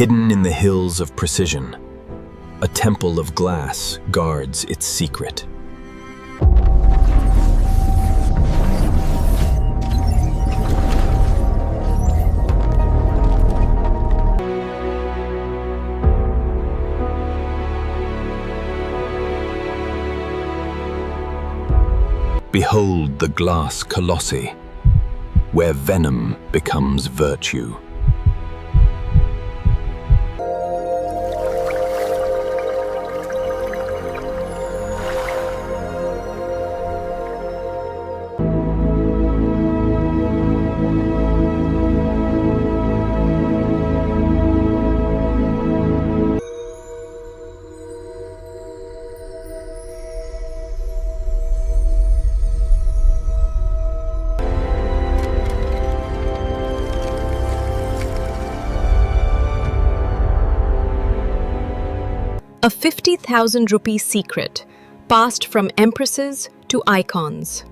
Hidden in the hills of precision, a temple of glass guards its secret. Behold the glass colossi, where venom becomes virtue. A 50,000 rupee secret, passed from empresses to icons.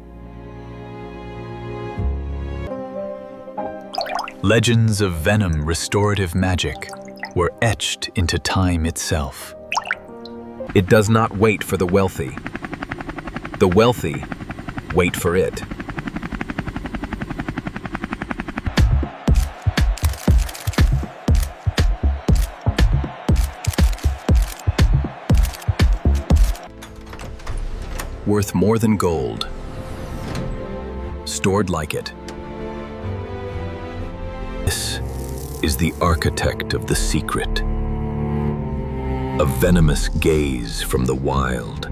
Legends of venom restorative magic were etched into time itself. It does not wait for the wealthy. The wealthy wait for it. Worth more than gold, stored like it. This is the architect of the secret, a venomous gaze from the wild.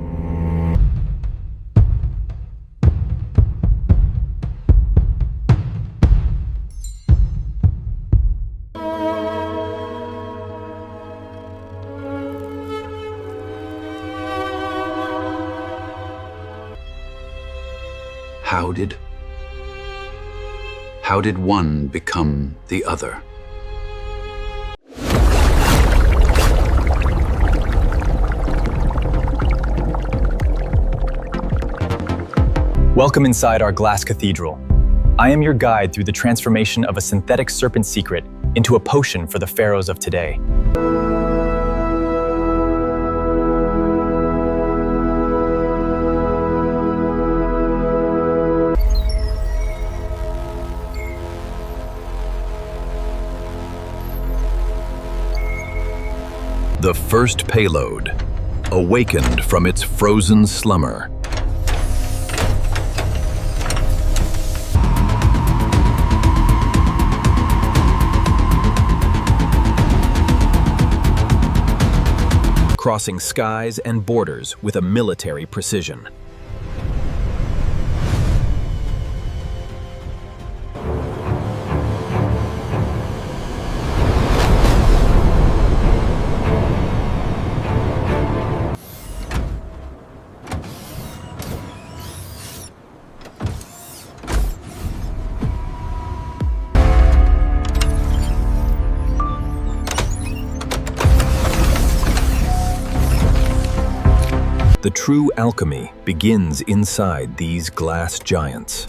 How did one become the other? Welcome inside our glass cathedral. I am your guide through the transformation of a synthetic serpent secret into a potion for the pharaohs of today. The first payload, awakened from its frozen slumber. Crossing skies and borders with a military precision. The true alchemy begins inside these glass giants.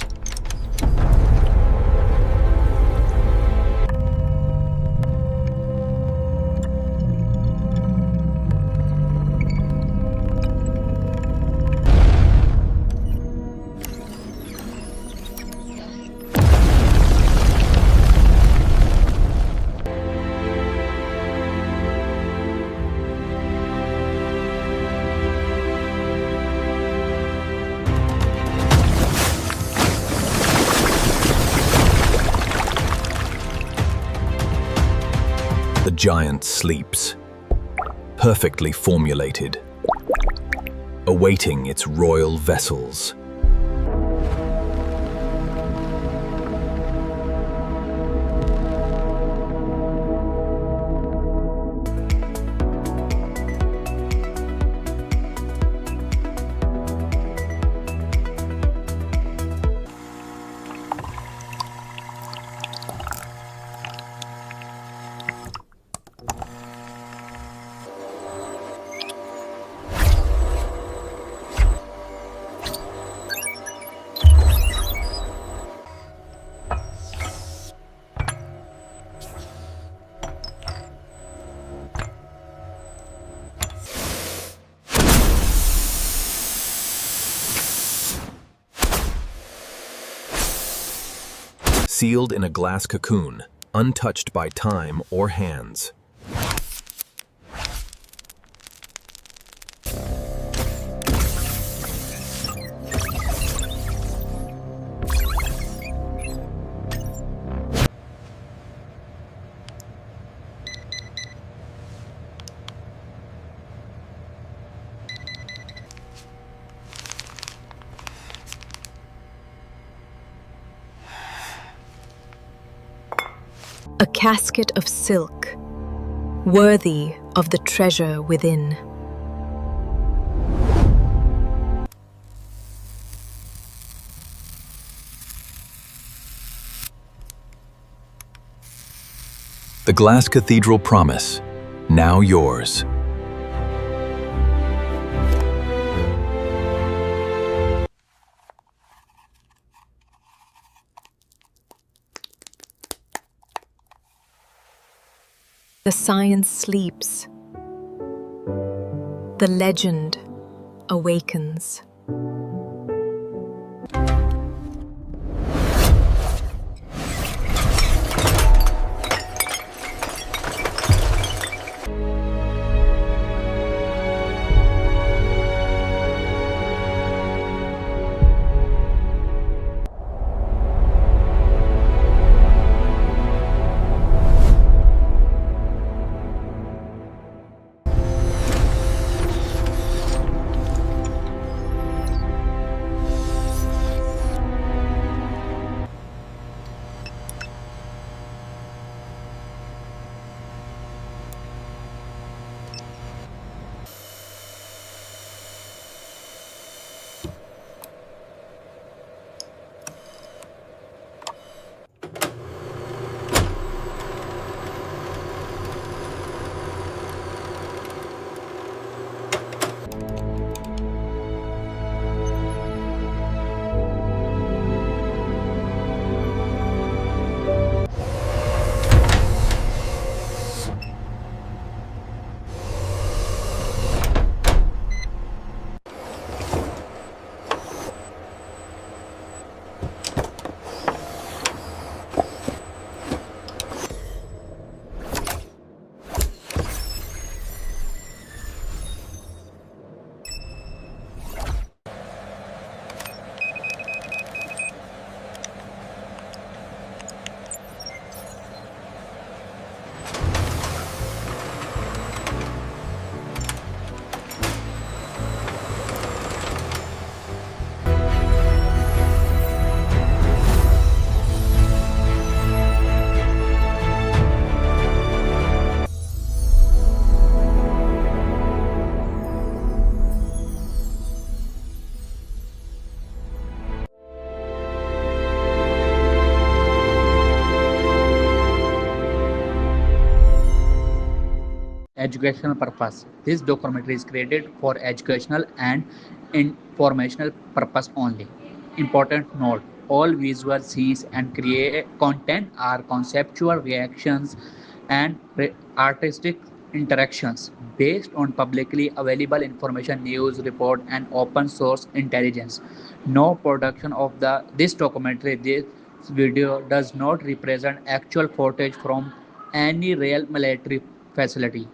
The giant sleeps, perfectly formulated, awaiting its royal vessels. sealed in a glass cocoon, untouched by time or hands. A casket of silk, worthy of the treasure within. The Glass Cathedral Promise, now yours. The science sleeps. The legend awakens. Educational purpose. This documentary is created for educational and informational purpose only. Important note: all visual scenes and create content are conceptual reactions and artistic interactions based on publicly available information, news report, and open source intelligence. No production of this documentary, this video does not represent actual footage from any real military facility.